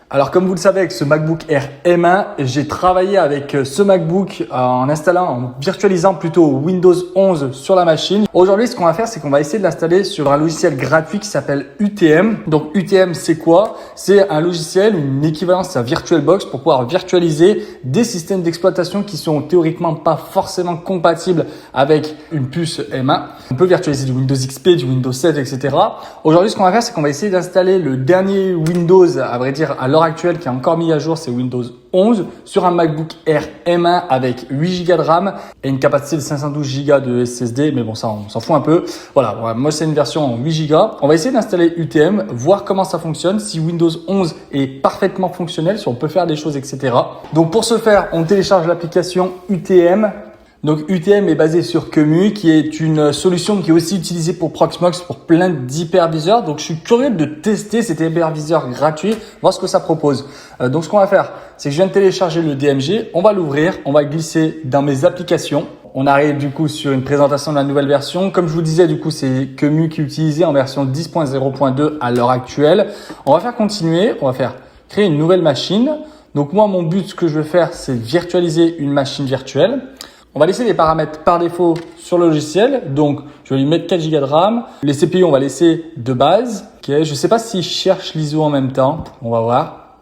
Alors comme vous le savez, avec ce MacBook Air M1, j'ai travaillé avec ce MacBook en virtualisant plutôt Windows 11 sur la machine. Aujourd'hui, ce qu'on va faire, c'est qu'on va essayer de l'installer sur un logiciel gratuit qui s'appelle UTM. Donc UTM, c'est quoi? C'est un logiciel, une équivalence à VirtualBox pour pouvoir virtualiser des systèmes d'exploitation qui sont théoriquement pas forcément compatibles avec une puce M1. On peut virtualiser du Windows XP, du Windows 7, etc. Aujourd'hui, ce qu'on va faire, c'est qu'on va essayer d'installer le dernier Windows, à vrai dire, à l'heure actuelle, qui est encore mis à jour, c'est Windows 11 sur un MacBook Air M1 avec 8 Go de RAM et une capacité de 512 Go de SSD. Mais bon, ça, on s'en fout un peu. Voilà, moi, c'est une version en 8 Go. On va essayer d'installer UTM, voir comment ça fonctionne, si Windows 11 est parfaitement fonctionnel, si on peut faire des choses, etc. Donc, pour ce faire, on télécharge l'application UTM. Donc UTM est basé sur QEMU, qui est une solution qui est aussi utilisée pour Proxmox pour plein d'hyperviseurs. Donc je suis curieux de tester cet hyperviseur gratuit, voir ce que ça propose. Donc ce qu'on va faire, c'est que je viens de télécharger le DMG, on va l'ouvrir, on va glisser dans mes applications. On arrive du coup sur une présentation de la nouvelle version. Comme je vous disais, du coup c'est QEMU qui est utilisé en version 10.0.2 à l'heure actuelle. On va faire continuer, on va faire créer une nouvelle machine. Donc moi mon but, ce que je veux faire, c'est virtualiser une machine virtuelle. On va laisser les paramètres par défaut sur le logiciel. Donc, je vais lui mettre 4 Go de RAM. Les CPU, on va laisser de base. Okay. Je ne sais pas s'il cherche l'ISO en même temps. On va voir.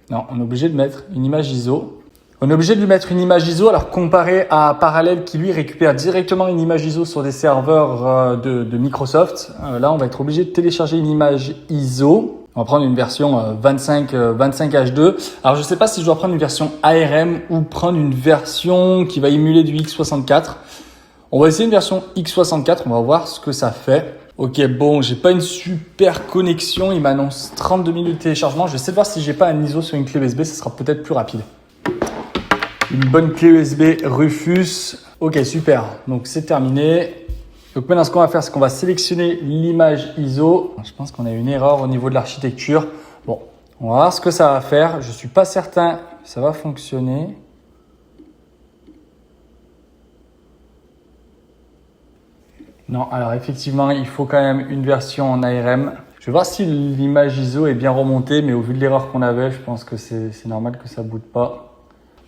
Non, on est obligé de mettre une image ISO. On est obligé de lui mettre une image ISO. Alors, comparé à Parallel qui, lui, récupère directement une image ISO sur des serveurs de Microsoft. Là, on va être obligé de télécharger une image ISO. On va prendre une version 25 H2. Alors, je ne sais pas si je dois prendre une version ARM ou prendre une version qui va émuler du x64. On va essayer une version x64. On va voir ce que ça fait. Ok, bon, j'ai pas une super connexion. Il m'annonce 32 minutes de téléchargement. Je vais essayer de voir si j'ai pas un ISO sur une clé USB. Ce sera peut-être plus rapide. Une bonne clé USB Rufus. Ok, super. Donc, c'est terminé. Donc maintenant, ce qu'on va faire, c'est qu'on va sélectionner l'image ISO. Je pense qu'on a une erreur au niveau de l'architecture. Bon, on va voir ce que ça va faire. Je suis pas certain que ça va fonctionner. Non, alors effectivement, il faut quand même une version en ARM. Je vais voir si l'image ISO est bien remontée, mais au vu de l'erreur qu'on avait, je pense que c'est normal que ça ne boote pas.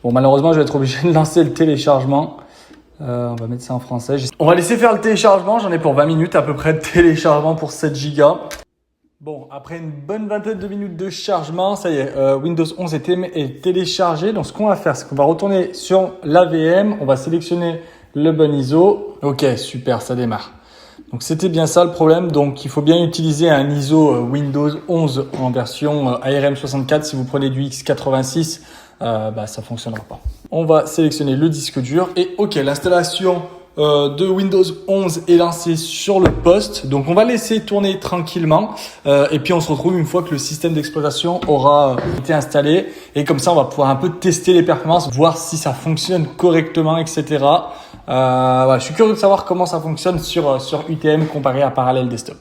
Bon, malheureusement, je vais être obligé de lancer le téléchargement. On va mettre ça en français. On va laisser faire le téléchargement. J'en ai pour 20 minutes à peu près de téléchargement pour 7 Go. Bon, après une bonne vingtaine de minutes de chargement, ça y est, Windows 11 est téléchargé. Donc, ce qu'on va faire, c'est qu'on va retourner sur l'AVM. On va sélectionner le bon ISO. Ok, super, ça démarre. Donc, c'était bien ça le problème. Donc, il faut bien utiliser un ISO Windows 11 en version ARM64. Si vous prenez du x86, ça fonctionnera pas. On va sélectionner le disque dur et ok, l'installation de Windows 11 est lancée sur le poste. Donc on va laisser tourner tranquillement et puis on se retrouve une fois que le système d'exploitation aura été installé et comme ça on va pouvoir un peu tester les performances, voir si ça fonctionne correctement, etc. Voilà, je suis curieux de savoir comment ça fonctionne sur UTM comparé à Parallel Desktop.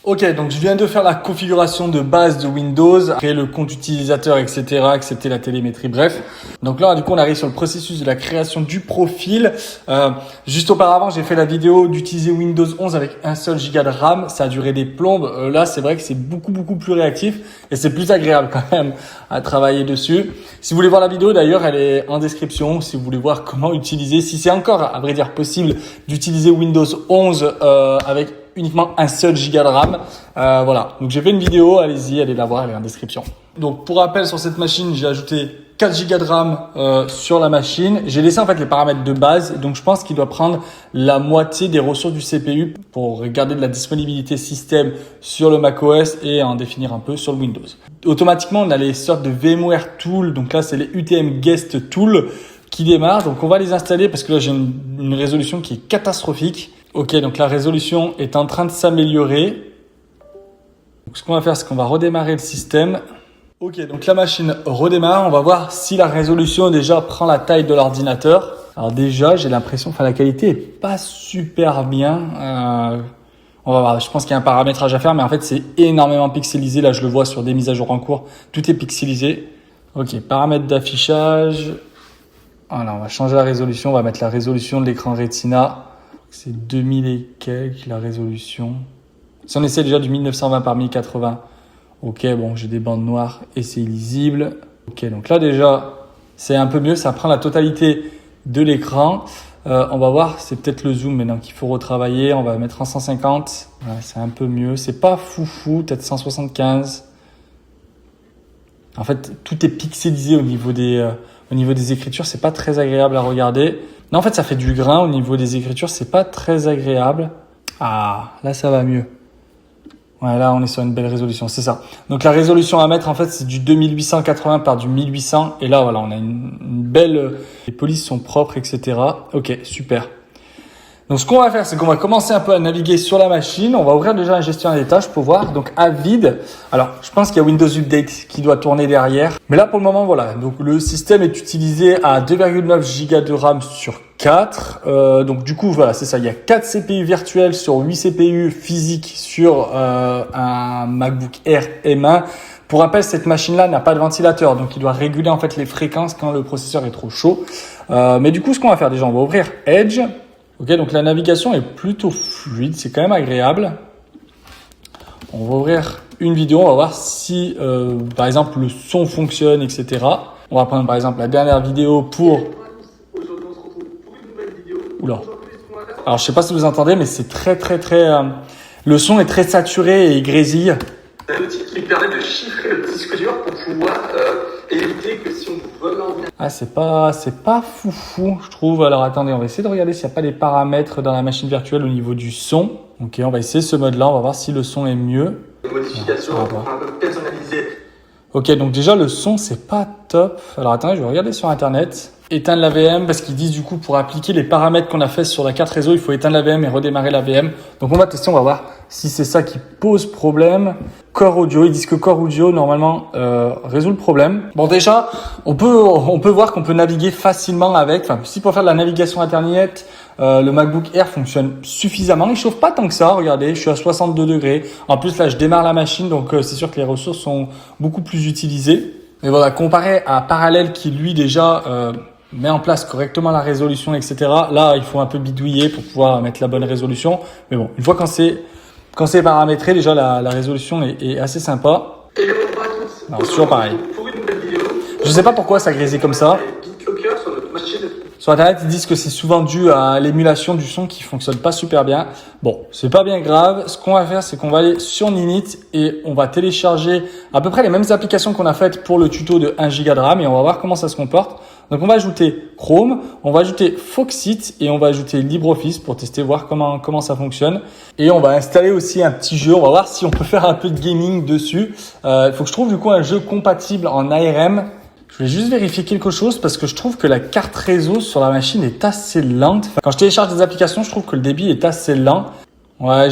Ok, donc je viens de faire la configuration de base de Windows, créer le compte utilisateur, etc., accepter la télémétrie, bref. Donc là, du coup, on arrive sur le processus de la création du profil. Juste auparavant, j'ai fait la vidéo d'utiliser Windows 11 avec un seul giga de RAM. Ça a duré des plombes. Là, c'est vrai que c'est beaucoup plus réactif et c'est plus agréable quand même à travailler dessus. Si vous voulez voir la vidéo, d'ailleurs, elle est en description. Si vous voulez voir comment utiliser, si c'est encore, à vrai dire, possible d'utiliser Windows 11 avec uniquement un seul giga de RAM. Voilà, donc j'ai fait une vidéo, allez la voir, elle est en description. Donc pour rappel, sur cette machine, j'ai ajouté 4 giga de RAM sur la machine. J'ai laissé en fait les paramètres de base, donc je pense qu'il doit prendre la moitié des ressources du CPU pour regarder de la disponibilité système sur le macOS et en définir un peu sur le Windows. Automatiquement, on a les sortes de VMware Tools, donc là c'est les UTM Guest Tools qui démarrent. Donc on va les installer parce que là j'ai une résolution qui est catastrophique. Ok, donc la résolution est en train de s'améliorer. Donc ce qu'on va faire, c'est qu'on va redémarrer le système. Ok, donc la machine redémarre. On va voir si la résolution déjà prend la taille de l'ordinateur. Alors déjà, j'ai l'impression que la qualité est pas super bien. On va voir, je pense qu'il y a un paramétrage à faire, mais en fait, c'est énormément pixelisé. Là, je le vois sur des mises à jour en cours. Tout est pixelisé. Ok, paramètres d'affichage. Voilà, on va changer la résolution. On va mettre la résolution de l'écran Retina. C'est 2000 et quelques la résolution. Si on essaie déjà du 1920 par 1080, Ok, bon, j'ai des bandes noires et c'est illisible. Ok, donc là déjà, c'est un peu mieux. Ça prend la totalité de l'écran. On va voir, c'est peut-être le zoom maintenant qu'il faut retravailler. On va mettre en 150. Ouais, c'est un peu mieux. C'est pas foufou, peut-être 175. En fait, tout est pixelisé au niveau des écritures. C'est pas très agréable à regarder. Non, en fait, ça fait du grain au niveau des écritures. C'est pas très agréable. Ah, là, ça va mieux. Ouais, là, on est sur une belle résolution, c'est ça. Donc, la résolution à mettre, en fait, c'est du 2880 par du 1800. Et là, voilà, on a une belle... Les polices sont propres, etc. Ok, super. Donc, ce qu'on va faire, c'est qu'on va commencer un peu à naviguer sur la machine. On va ouvrir déjà un gestionnaire des tâches pour voir. Donc, à vide. Alors, je pense qu'il y a Windows Update qui doit tourner derrière. Mais là, pour le moment, voilà. Donc, le système est utilisé à 2,9 Go de RAM sur 4. Donc, du coup, voilà, c'est ça. Il y a 4 CPU virtuels sur 8 CPU physiques sur un MacBook Air M1. Pour rappel, cette machine-là n'a pas de ventilateur. Donc, il doit réguler en fait les fréquences quand le processeur est trop chaud. Mais du coup, ce qu'on va faire déjà, on va ouvrir Edge. Ok, donc la navigation est plutôt fluide, c'est quand même agréable. On va ouvrir une vidéo, on va voir si, par exemple, le son fonctionne, etc. On va prendre par exemple la dernière vidéo pour... Oula. Alors, je sais pas si vous entendez, mais c'est très... Le son est très saturé et il grésille. C'est un outil qui permet de chiffrer le disque dur pour pouvoir éviter que si on vole en... Ah, c'est pas foufou, je trouve. Alors, attendez, on va essayer de regarder s'il n'y a pas des paramètres dans la machine virtuelle au niveau du son. Ok, on va essayer ce mode-là, on va voir si le son est mieux. Modification un peu personnalisée. Ok, donc déjà, le son, c'est pas top. Alors, attendez, je vais regarder sur Internet. Éteindre la VM, parce qu'ils disent du coup, pour appliquer les paramètres qu'on a fait sur la carte réseau, il faut éteindre la VM et redémarrer la VM. Donc, on va tester, on va voir si c'est ça qui pose problème. Core Audio, ils disent que Core Audio, normalement, résout le problème. Bon, déjà, on peut voir qu'on peut naviguer facilement avec. Enfin, si pour faire de la navigation Internet, le MacBook Air fonctionne suffisamment. Il chauffe pas tant que ça. Regardez, je suis à 62 degrés. En plus, là, je démarre la machine, donc c'est sûr que les ressources sont beaucoup plus utilisées. Mais voilà, comparé à Parallel qui, lui, déjà... met en place correctement la résolution, etc. Là, il faut un peu bidouiller pour pouvoir mettre la bonne résolution. Mais bon, une fois quand c'est paramétré, déjà la résolution est assez sympa. Alors, c'est toujours pareil. Je sais pas pourquoi ça grésille comme ça. Sur Internet, ils disent que c'est souvent dû à l'émulation du son qui fonctionne pas super bien. Bon, c'est pas bien grave. Ce qu'on va faire, c'est qu'on va aller sur Ninit et on va télécharger à peu près les mêmes applications qu'on a faites pour le tuto de 1 Go de RAM et on va voir comment ça se comporte. Donc, on va ajouter Chrome, on va ajouter Foxit et on va ajouter LibreOffice pour tester, voir comment ça fonctionne. Et on va installer aussi un petit jeu. On va voir si on peut faire un peu de gaming dessus. Il faut que je trouve du coup un jeu compatible en ARM. Je voulais juste vérifier quelque chose parce que je trouve que la carte réseau sur la machine est assez lente. Enfin, quand je télécharge des applications, je trouve que le débit est assez lent. Ouais,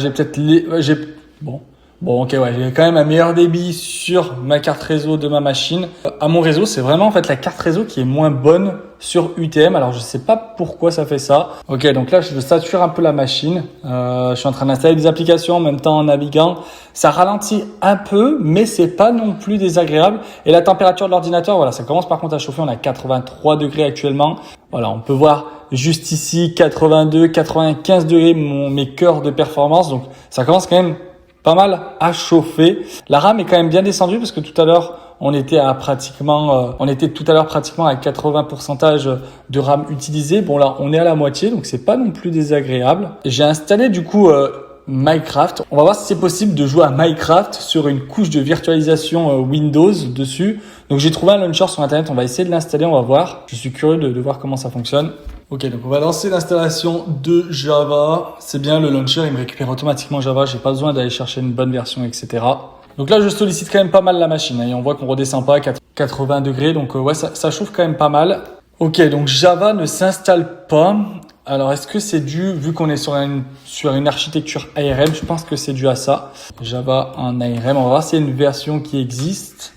Bon, ok, ouais, j'ai quand même un meilleur débit sur ma carte réseau de ma machine. À mon réseau, c'est vraiment en fait la carte réseau qui est moins bonne sur UTM. Alors, je sais pas pourquoi ça fait ça. Ok, donc là, je sature un peu la machine. Je suis en train d'installer des applications en même temps en naviguant. Ça ralentit un peu, mais c'est pas non plus désagréable. Et la température de l'ordinateur, voilà, ça commence par contre à chauffer. On a 83 degrés actuellement. Voilà, on peut voir juste ici 82, 95 degrés mes cœurs de performance. Donc, ça commence quand même pas mal à chauffer. La RAM est quand même bien descendue parce que tout à l'heure, on était pratiquement à 80% de RAM utilisée. Bon là, on est à la moitié, donc c'est pas non plus désagréable. J'ai installé du coup Minecraft. On va voir si c'est possible de jouer à Minecraft sur une couche de virtualisation Windows dessus. Donc j'ai trouvé un launcher sur internet, on va essayer de l'installer, on va voir. Je suis curieux de voir comment ça fonctionne. Ok, donc on va lancer l'installation de Java. C'est bien, le launcher, il me récupère automatiquement Java. J'ai pas besoin d'aller chercher une bonne version, etc. Donc là, je sollicite quand même pas mal la machine. Et on voit qu'on redescend pas à 80 degrés. Donc ouais, ça chauffe quand même pas mal. Ok, donc Java ne s'installe pas. Alors, est-ce que c'est dû, vu qu'on est sur une architecture ARM, je pense que c'est dû à ça. Java en ARM, on va voir s'il y a une version qui existe.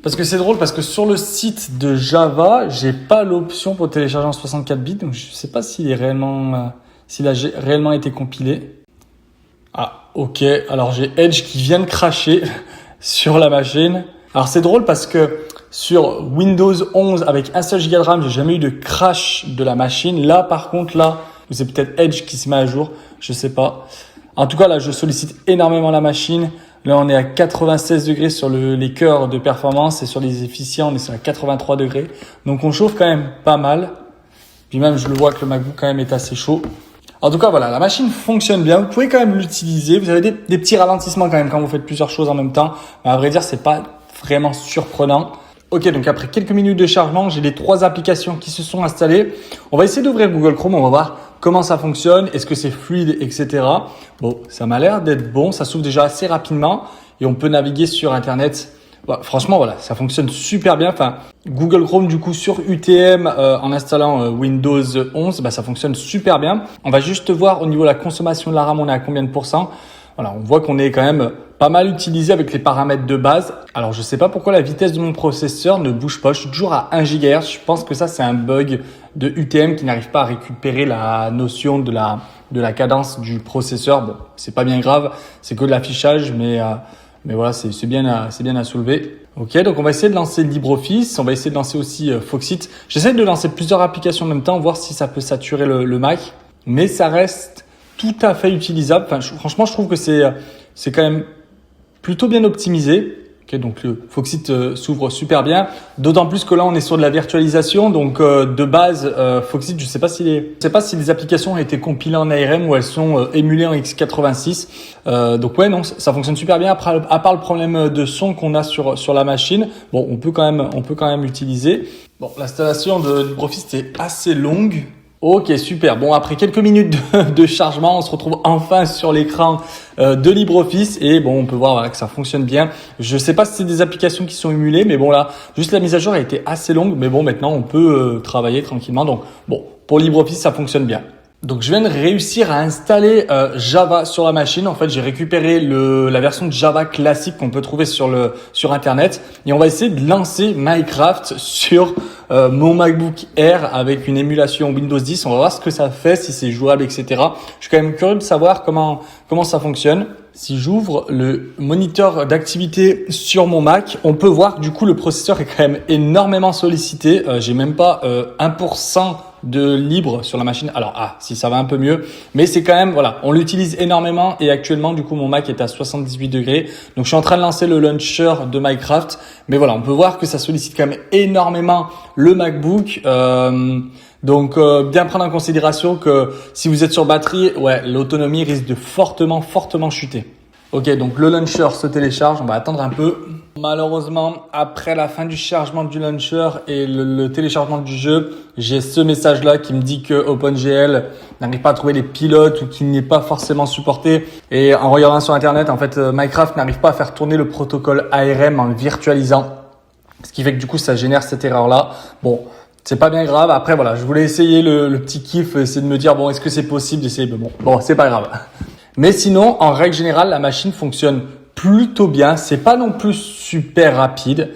Parce que c'est drôle, parce que sur le site de Java, j'ai pas l'option pour télécharger en 64 bits, donc je sais pas s'il a réellement été compilé. Ah, ok. Alors j'ai Edge qui vient de cracher sur la machine. Alors c'est drôle parce que sur Windows 11 avec un seul giga de RAM, j'ai jamais eu de crash de la machine. Là, par contre, c'est peut-être Edge qui se met à jour, je sais pas. En tout cas, là, je sollicite énormément la machine. Là, on est à 96 degrés sur les cœurs de performance et sur les efficients, on est à 83 degrés. Donc, on chauffe quand même pas mal. Puis même, je le vois que le MacBook quand même est assez chaud. En tout cas, voilà, la machine fonctionne bien. Vous pouvez quand même l'utiliser. Vous avez des petits ralentissements quand même quand vous faites plusieurs choses en même temps. Mais à vrai dire, c'est pas vraiment surprenant. Ok, donc après quelques minutes de chargement, j'ai les 3 applications qui se sont installées. On va essayer d'ouvrir Google Chrome. On va voir comment ça fonctionne. Est-ce que c'est fluide, etc. Bon, ça m'a l'air d'être bon. Ça s'ouvre déjà assez rapidement et on peut naviguer sur Internet. Bah, franchement, voilà, ça fonctionne super bien. Enfin, Google Chrome, du coup, sur UTM, en installant Windows 11, bah, ça fonctionne super bien. On va juste voir au niveau de la consommation de la RAM, on est à combien de pourcents. Voilà, on voit qu'on est quand même pas mal utilisé avec les paramètres de base. Alors, je sais pas pourquoi la vitesse de mon processeur ne bouge pas. Je suis toujours à 1 GHz. Je pense que ça, c'est un bug de UTM qui n'arrive pas à récupérer la notion de la cadence du processeur. Bon, c'est pas bien grave. C'est que de l'affichage, mais voilà, c'est bien à soulever. Ok, donc on va essayer de lancer LibreOffice. On va essayer de lancer aussi Foxit. J'essaie de lancer plusieurs applications en même temps, voir si ça peut saturer le Mac. Mais ça reste tout à fait utilisable. Enfin, franchement, je trouve que c'est quand même plutôt bien optimisé. Ok, donc le Foxit s'ouvre super bien. D'autant plus que là, on est sur de la virtualisation. Donc de base, Foxit, je sais pas si les applications ont été compilées en ARM ou elles sont émulées en x86. Donc ouais, non, ça fonctionne super bien. Après, à part le problème de son qu'on a sur la machine, bon, on peut quand même utiliser. Bon, l'installation de LibreOffice est assez longue. Ok, super. Bon, après quelques minutes de chargement, on se retrouve enfin sur l'écran de LibreOffice et bon, on peut voir voilà, que ça fonctionne bien. Je sais pas si c'est des applications qui sont émulées, mais bon là, juste la mise à jour a été assez longue, mais bon, maintenant on peut travailler tranquillement. Donc bon, pour LibreOffice, ça fonctionne bien. Donc je viens de réussir à installer Java sur la machine. En fait, j'ai récupéré la version de Java classique qu'on peut trouver sur Internet et on va essayer de lancer Minecraft sur mon MacBook Air avec une émulation Windows 10. On va voir ce que ça fait, si c'est jouable, etc. Je suis quand même curieux de savoir comment ça fonctionne. Si j'ouvre le moniteur d'activité sur mon Mac, on peut voir que du coup le processeur est quand même énormément sollicité. J'ai même pas 1% de libre sur la machine. Alors si ça va un peu mieux, mais c'est quand même voilà, on l'utilise énormément et actuellement du coup mon Mac est à 78 degrés. Donc je suis en train de lancer le launcher de Minecraft, mais voilà, on peut voir que ça sollicite quand même énormément le MacBook. Donc bien prendre en considération que si vous êtes sur batterie, ouais, l'autonomie risque de fortement chuter. Ok, donc le launcher se télécharge, on va attendre un peu. Malheureusement, après la fin du chargement du launcher et le téléchargement du jeu, j'ai ce message-là qui me dit que OpenGL n'arrive pas à trouver les pilotes ou qu'il n'est pas forcément supporté. Et en regardant sur Internet, en fait, Minecraft n'arrive pas à faire tourner le protocole ARM en le virtualisant. Ce qui fait que du coup, ça génère cette erreur-là. Bon, c'est pas bien grave. Après, voilà, je voulais essayer le petit kiff, essayer de me dire, bon, est-ce que c'est possible d'essayer? Bon, c'est pas grave. Mais sinon, en règle générale, la machine fonctionne plutôt bien. C'est pas non plus super rapide.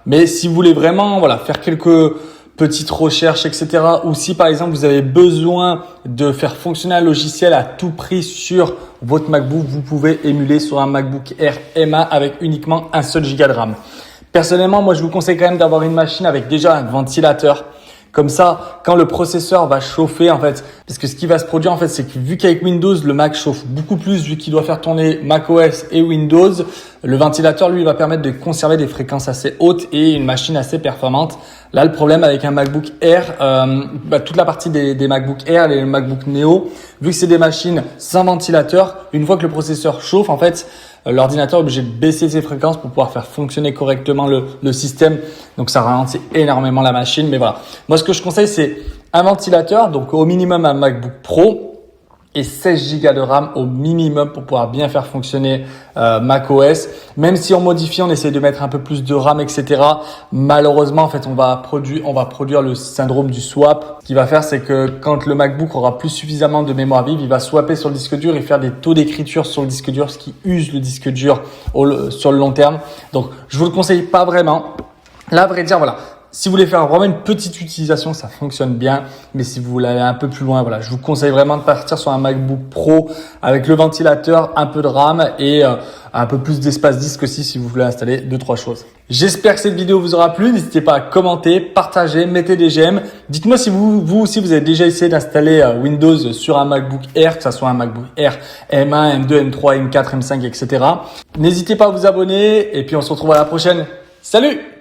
Mais si vous voulez vraiment, voilà, faire quelques petites recherches, etc. Ou si par exemple vous avez besoin de faire fonctionner un logiciel à tout prix sur votre MacBook, vous pouvez émuler sur un MacBook Air M1 avec uniquement un seul giga de RAM. Personnellement, moi je vous conseille quand même d'avoir une machine avec déjà un ventilateur. Comme ça, quand le processeur va chauffer, en fait, parce que ce qui va se produire, en fait, c'est que vu qu'avec Windows, le Mac chauffe beaucoup plus, vu qu'il doit faire tourner macOS et Windows, le ventilateur, lui, va permettre de conserver des fréquences assez hautes et une machine assez performante. Là, le problème avec un MacBook Air, toute la partie des MacBook Air, les MacBook Neo, vu que c'est des machines sans ventilateur, une fois que le processeur chauffe, en fait, l'ordinateur est obligé de baisser ses fréquences pour pouvoir faire fonctionner correctement le système. Donc, ça ralentit énormément la machine. Mais voilà. Moi, ce que je conseille, c'est un ventilateur. Donc, au minimum, un MacBook Pro et 16 Go de RAM au minimum pour pouvoir bien faire fonctionner macOS. Même si on modifie, on essaie de mettre un peu plus de RAM, etc. Malheureusement, en fait, on va produire le syndrome du swap. Ce qu'il va faire, c'est que quand le MacBook aura plus suffisamment de mémoire vive, il va swapper sur le disque dur et faire des taux d'écriture sur le disque dur, ce qui use le disque dur sur le long terme. Donc, je vous le conseille pas vraiment. Là, à vrai dire, voilà. Si vous voulez faire vraiment une petite utilisation, ça fonctionne bien. Mais si vous voulez aller un peu plus loin, voilà, je vous conseille vraiment de partir sur un MacBook Pro avec le ventilateur, un peu de RAM et un peu plus d'espace disque aussi si vous voulez installer 2-3 choses. J'espère que cette vidéo vous aura plu. N'hésitez pas à commenter, partager, mettez des j'aime. Dites-moi si vous aussi vous avez déjà essayé d'installer Windows sur un MacBook Air, que ce soit un MacBook Air M1, M2, M3, M4, M5, etc. N'hésitez pas à vous abonner et puis on se retrouve à la prochaine. Salut!